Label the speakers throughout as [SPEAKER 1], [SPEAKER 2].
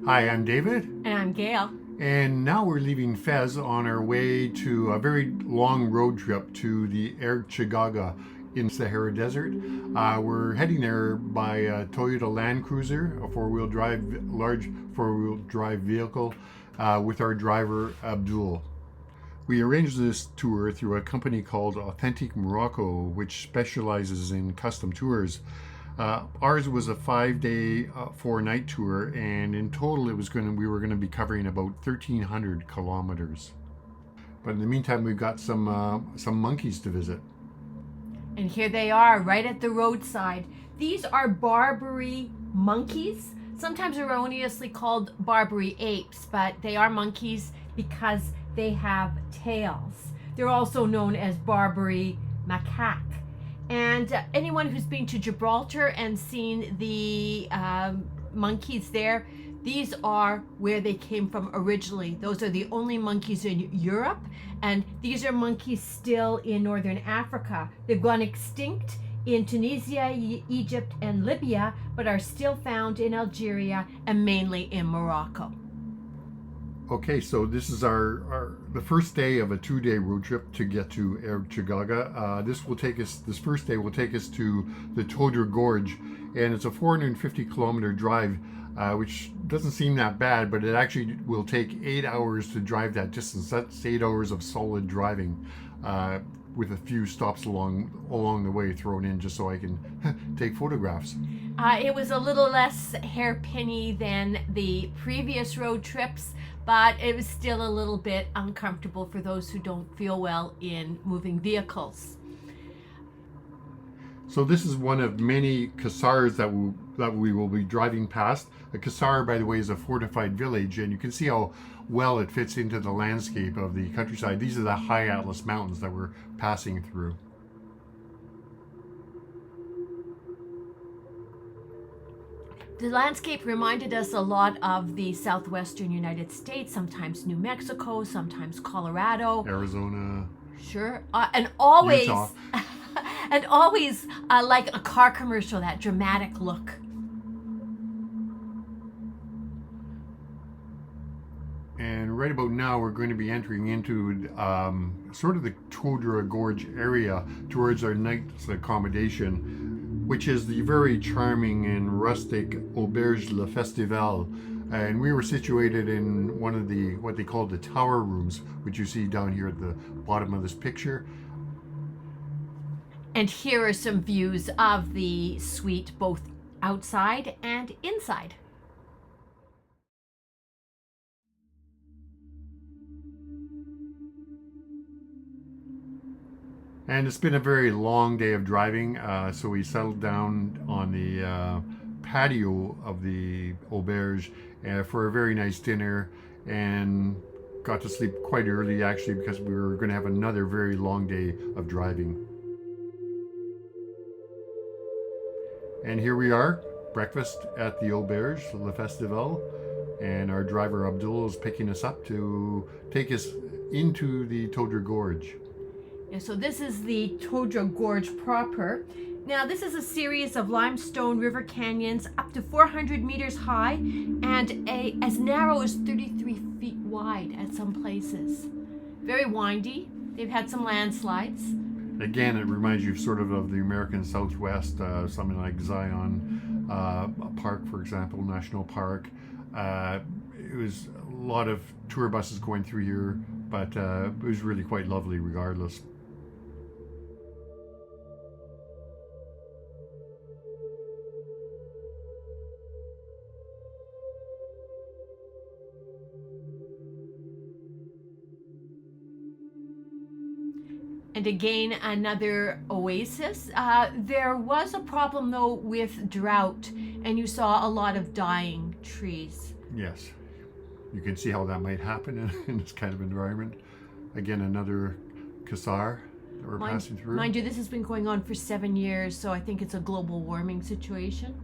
[SPEAKER 1] Hi, I'm David,
[SPEAKER 2] And I'm Gail.
[SPEAKER 1] and now we're leaving Fez on our way to a very long road trip to the Erg Chigaga in Sahara Desert. We're heading there by a Toyota Land Cruiser, a large four-wheel drive vehicle, with our driver Abdul. We arranged this tour through a company called Authentic Morocco, which specializes in custom tours. Ours was a 5 day, 4 night tour, and in total, we were going to be covering about 1,300 kilometers. But in the meantime, we've got some monkeys to visit.
[SPEAKER 2] And here they are, right at the roadside. These are Barbary monkeys, sometimes erroneously called Barbary apes, but they are monkeys because they have tails. They're also known as Barbary macaque. And anyone who's been to Gibraltar and seen the monkeys there, these are where they came from originally. Those are the only monkeys in Europe, and these are monkeys still in northern Africa. They've gone extinct in Tunisia, Egypt, and Libya, but are still found in Algeria and mainly in Morocco.
[SPEAKER 1] Okay, so this is the first day of a 2 day road trip to get to Erg Chigaga. This first day will take us to the Todra Gorge, and it's a 450-kilometer drive, which doesn't seem that bad, but it actually will take 8 hours to drive that distance. That's 8 hours of solid driving, with a few stops along the way thrown in just so I can take photographs.
[SPEAKER 2] It was a little less hairpinny than the previous road trips, but it was still a little bit uncomfortable for those who don't feel well in moving vehicles.
[SPEAKER 1] So this is one of many kasars that we will be driving past. A kasar, by the way, is a fortified village, and you can see how well it fits into the landscape of the countryside. These are the high Atlas Mountains that we're passing through.
[SPEAKER 2] The landscape reminded us a lot of the southwestern United States, sometimes New Mexico, sometimes Colorado,
[SPEAKER 1] Arizona.
[SPEAKER 2] Sure, and always,
[SPEAKER 1] Utah.
[SPEAKER 2] and always like a car commercial, that dramatic look.
[SPEAKER 1] And right about now, we're going to be entering into sort of the Todra Gorge area towards our night's accommodation, which is the very charming and rustic Auberge Le Festival. And we were situated in one of what they call the tower rooms, which you see down here at the bottom of this picture.
[SPEAKER 2] And here are some views of the suite, both outside and inside.
[SPEAKER 1] And it's been a very long day of driving, so we settled down on the patio of the auberge for a very nice dinner, and got to sleep quite early actually because we were going to have another very long day of driving. And here we are, breakfast at the Auberge Le Festival, and our driver Abdul is picking us up to take us into the Todra Gorge.
[SPEAKER 2] Yeah, so this is the Todra Gorge proper. Now, this is a series of limestone river canyons up to 400 meters high and as narrow as 33 feet wide at some places. Very windy. They've had some landslides.
[SPEAKER 1] Again, it reminds you sort of the American Southwest, something like Zion Park, for example, National Park. It was a lot of tour buses going through here, but it was really quite lovely regardless.
[SPEAKER 2] And again, another oasis. There was a problem though with drought, and you saw a lot of dying trees.
[SPEAKER 1] Yes, you can see how that might happen in this kind of environment. Again, another kasar that we're passing through.
[SPEAKER 2] Mind you, this has been going on for 7 years, so I think it's a global warming situation.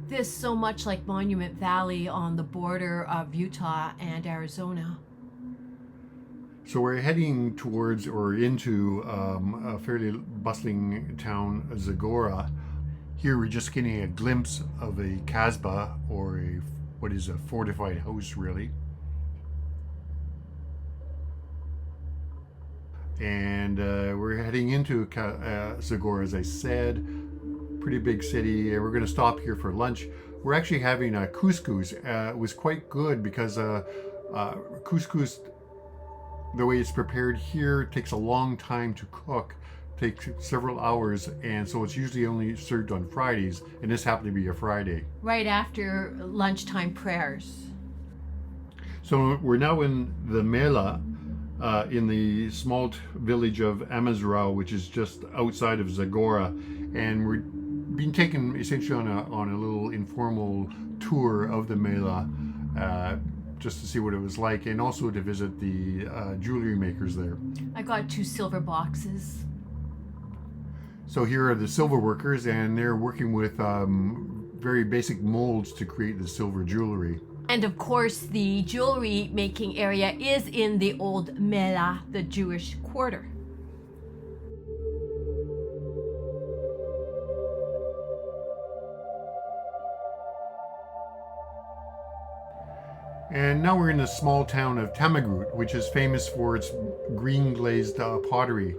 [SPEAKER 2] This so much like Monument Valley on the border of Utah and Arizona.
[SPEAKER 1] So we're heading towards or into a fairly bustling town, Zagora. Here we're just getting a glimpse of a kasbah, or what is a fortified house really. And we're heading into Zagora, as I said. Pretty big city, and we're going to stop here for lunch. We're actually having a couscous. It was quite good because couscous, the way it's prepared here, takes a long time to cook, takes several hours, and so it's usually only served on Fridays, and this happened to be a Friday.
[SPEAKER 2] Right after lunchtime prayers.
[SPEAKER 1] So we're now in the Mela, in the small village of Amazraou, which is just outside of Zagora, and we're being taken essentially on a little informal tour of the Mela, just to see what it was like, and also to visit the jewelry makers there.
[SPEAKER 2] I got 2 silver boxes.
[SPEAKER 1] So here are the silver workers, and they're working with very basic molds to create the silver jewelry.
[SPEAKER 2] And of course, the jewelry making area is in the old Mela, the Jewish quarter.
[SPEAKER 1] And now we're in the small town of Tamegroute, which is famous for its green glazed pottery.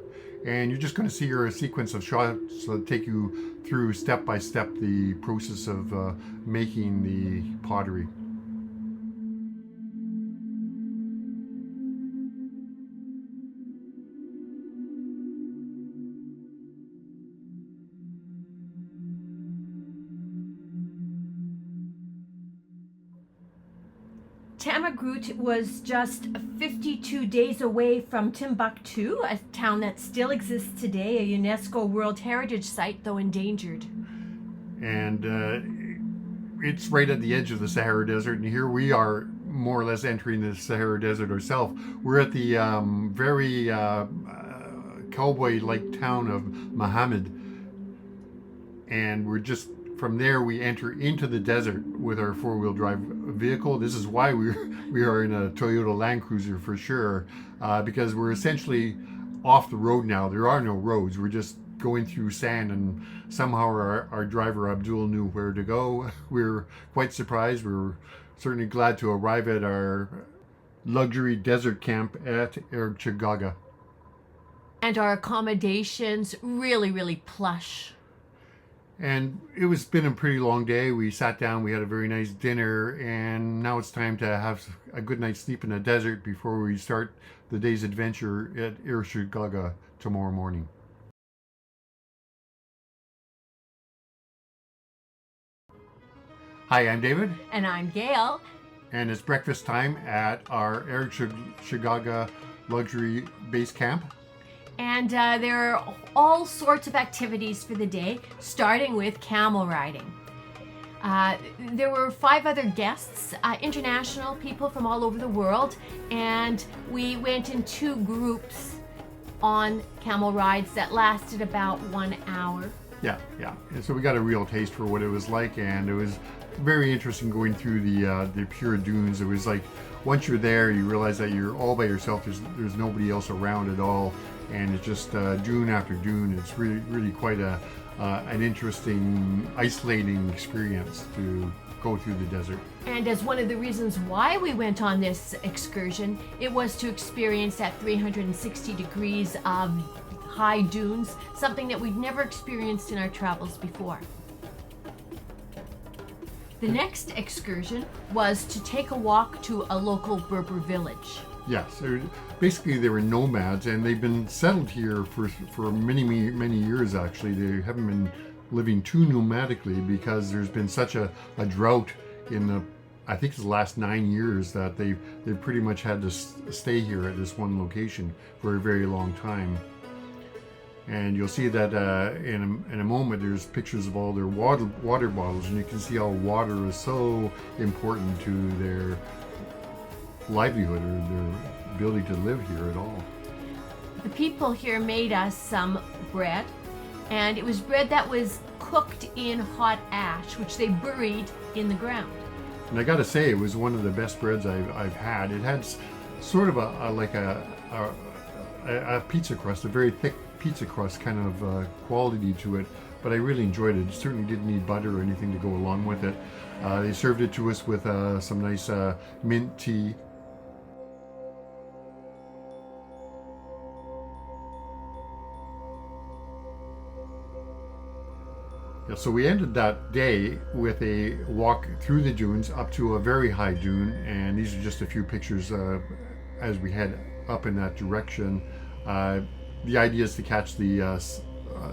[SPEAKER 1] And you're just going to see here a sequence of shots that take you through step by step the process of making the pottery.
[SPEAKER 2] Tamegroute was just 52 days away from Timbuktu, a town that still exists today, a UNESCO World Heritage Site, though endangered.
[SPEAKER 1] And it's right at the edge of the Sahara Desert, and here we are more or less entering the Sahara Desert ourselves. We're at the very cowboy-like town of Mohammed, and we're just from there we enter into the desert with our four-wheel drive vehicle. This is why we are in a Toyota Land Cruiser for sure, because we're essentially off the road now. There are no roads. We're just going through sand, and somehow our driver Abdul knew where to go. We're quite surprised. We're certainly glad to arrive at our luxury desert camp at Erg Chigaga.
[SPEAKER 2] And our accommodations really plush.
[SPEAKER 1] And it was been a pretty long day. We sat down, we had a very nice dinner, and now it's time to have a good night's sleep in the desert before we start the day's adventure at Erg Chigaga tomorrow morning. Hi, I'm David.
[SPEAKER 2] And I'm Gail.
[SPEAKER 1] And it's breakfast time at our Erg Chigaga luxury base camp.
[SPEAKER 2] And there are all sorts of activities for the day, starting with camel riding. There were 5 other guests, international people from all over the world, and we went in 2 groups on camel rides that lasted about 1 hour.
[SPEAKER 1] Yeah. And so we got a real taste for what it was like, and it was very interesting going through the pure dunes. It was like once you're there, you realize that you're all by yourself. There's nobody else around at all. And it's just dune after dune. It's really quite an interesting, isolating experience to go through the desert.
[SPEAKER 2] And as one of the reasons why we went on this excursion, it was to experience that 360 degrees of high dunes, something that we'd never experienced in our travels before. The next excursion was to take a walk to a local Berber village.
[SPEAKER 1] Yes, basically they were nomads, and they've been settled here for many years actually. They haven't been living too nomadically because there's been such a drought in I think it's the last 9 years that they've pretty much had to stay here at this one location for a very long time. And you'll see that in a moment there's pictures of all their water bottles, and you can see how water is so important to their livelihood or their ability to live here at all.
[SPEAKER 2] The people here made us some bread, and it was bread that was cooked in hot ash, which they buried in the ground.
[SPEAKER 1] And I gotta say, it was one of the best breads I've had. It had sort of like a a pizza crust, a very thick pizza crust kind of quality to it, but I really enjoyed it. It certainly didn't need butter or anything to go along with it. They served it to us with some nice mint tea. Yeah, so we ended that day with a walk through the dunes up to a very high dune, and these are just a few pictures as we head up in that direction. The idea is to catch the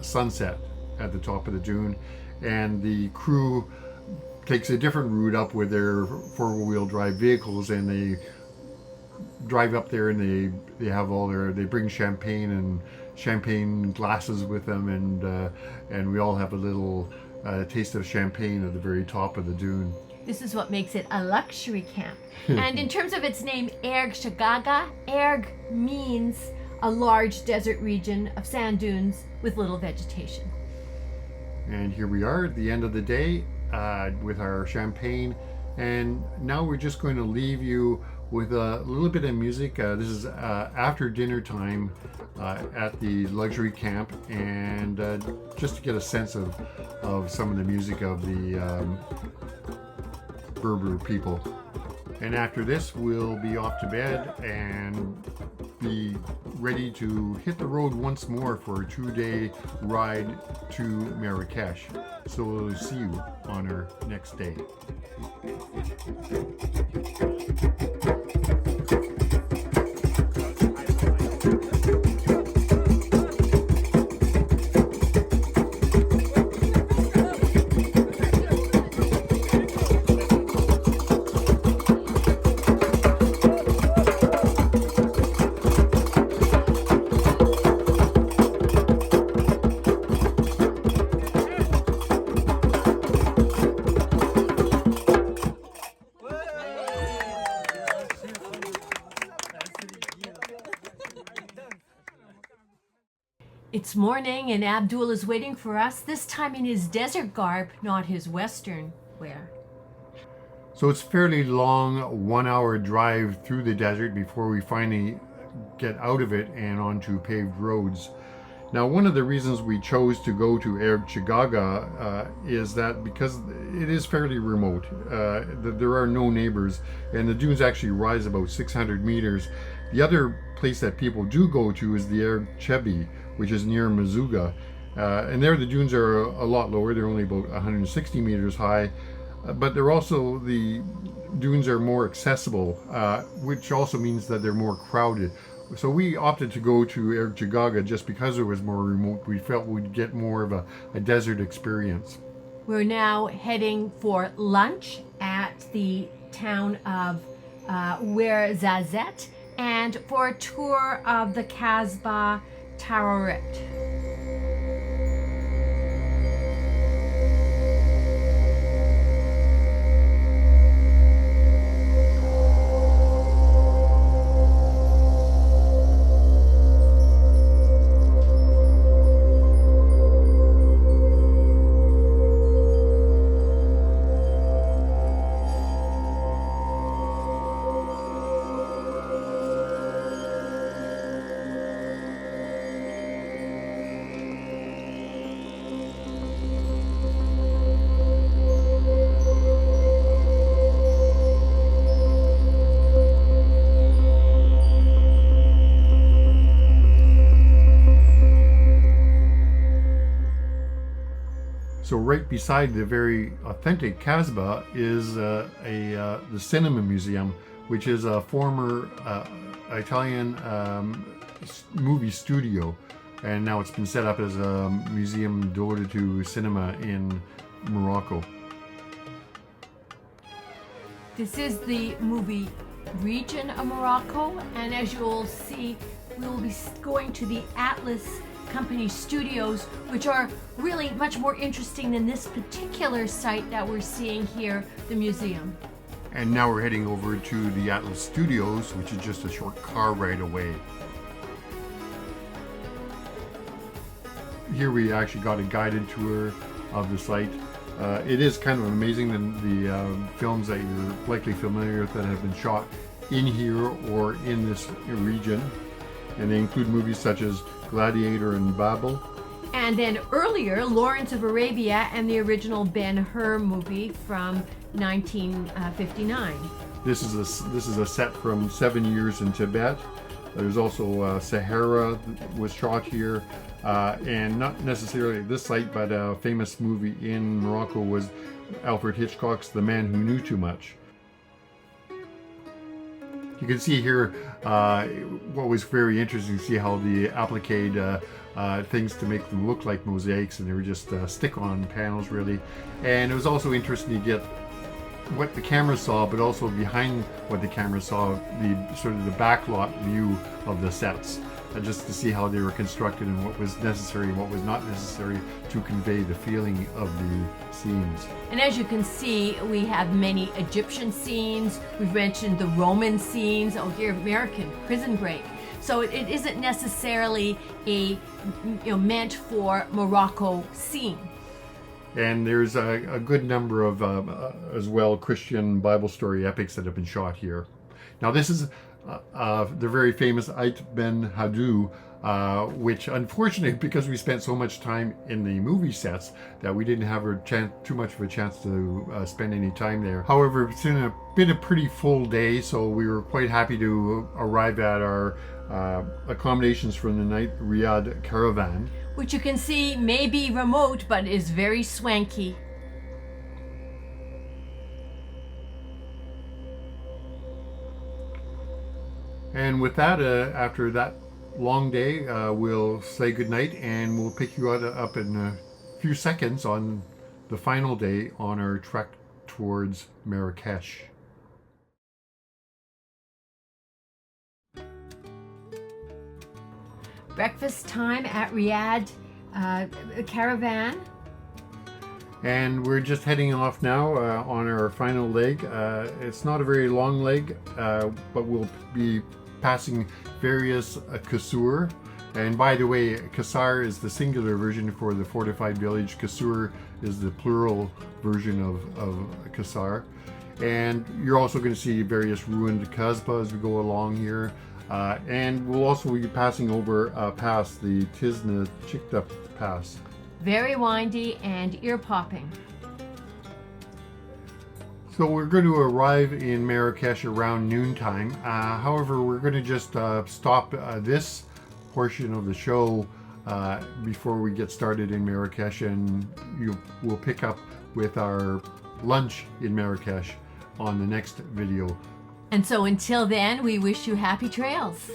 [SPEAKER 1] sunset at the top of the dune, and the crew takes a different route up with their four-wheel drive vehicles, and they drive up there, and they have they bring champagne glasses with them, and we all have a little taste of champagne at the very top of the dune.
[SPEAKER 2] This is what makes it a luxury camp. And in terms of its name, Erg Chigaga, Erg means a large desert region of sand dunes with little vegetation.
[SPEAKER 1] And here we are at the end of the day with our champagne, and now we're just going to leave you with a little bit of music. This is after dinner time at the luxury camp, and just to get a sense of some of the music of the Berber people. And after this, we'll be off to bed and be ready to hit the road once more for a 2-day ride to Marrakesh. So we'll see you on our next day.
[SPEAKER 2] It's morning and Abdul is waiting for us, this time in his desert garb, not his Western wear.
[SPEAKER 1] So it's a fairly long 1-hour drive through the desert before we finally get out of it and onto paved roads. Now, one of the reasons we chose to go to Erg Chigaga is that because it is fairly remote, there are no neighbors, and the dunes actually rise about 600 meters. The other place that people do go to is the Erg Chebi, which is near Mazuga, and there the dunes are a lot lower. They're only about 160 meters high, but the dunes are more accessible, which also means that they're more crowded. So we opted to go to Erg Chigaga just because it was more remote. We felt we'd get more of a desert experience.
[SPEAKER 2] We're now heading for lunch at the town of Ouarzazate and for a tour of the Kasbah Tamegroute.
[SPEAKER 1] So right beside the very authentic Kasbah is the Cinema Museum, which is a former Italian movie studio, and now it's been set up as a museum devoted to cinema in Morocco.
[SPEAKER 2] This is the movie region of Morocco, and as you'll see, we will be going to the Atlas Company studios, which are really much more interesting than this particular site that we're seeing here, the museum.
[SPEAKER 1] And now we're heading over to the Atlas Studios, which is just a short car ride away. Here we actually got a guided tour of the site. It is kind of amazing, the films that you're likely familiar with that have been shot in here or in this region. and they include movies such as Gladiator and Babel.
[SPEAKER 2] And then earlier, Lawrence of Arabia and the original Ben-Hur movie from 1959.
[SPEAKER 1] This is a set from 7 Years in Tibet. There's also Sahara was shot here, and not necessarily at this site, but a famous movie in Morocco was Alfred Hitchcock's The Man Who Knew Too Much. You can see here what was very interesting to see how the appliqued things to make them look like mosaics, and they were just stick-on panels really. And it was also interesting to get what the camera saw, but also behind what the camera saw, the sort of the backlot view of the sets, just to see how they were constructed and what was necessary and what was not necessary to convey the feeling of the scenes.
[SPEAKER 2] And as you can see, we have many Egyptian scenes. We've mentioned the Roman scenes. Oh, here, American prison break. So it isn't necessarily a meant for Morocco scene.
[SPEAKER 1] And there's a good number of, as well, Christian Bible story epics that have been shot here. Now this is the very famous Ait Ben Haddou, which unfortunately, because we spent so much time in the movie sets, that we didn't have too much of a chance to spend any time there. However, it's been a pretty full day, so we were quite happy to arrive at our accommodations from the night Riyadh caravan.
[SPEAKER 2] Which you can see may be remote, but is very swanky.
[SPEAKER 1] And with that, after that long day, we'll say goodnight, and we'll pick you up in a few seconds on the final day on our trek towards Marrakesh.
[SPEAKER 2] Breakfast time at Riyadh caravan.
[SPEAKER 1] And we're just heading off now on our final leg. It's not a very long leg, but we'll be passing various kasur. And by the way, kasar is the singular version for the fortified village. Kasur is the plural version of kasar. And you're also going to see various ruined kasbah as we go along here. And we'll also be passing over past the Tizna Chikta Pass.
[SPEAKER 2] Very windy and ear-popping.
[SPEAKER 1] So we're going to arrive in Marrakesh around noontime. However, we're going to just stop this portion of the show before we get started in Marrakesh, and we'll pick up with our lunch in Marrakesh on the next video.
[SPEAKER 2] And so until then, we wish you happy trails.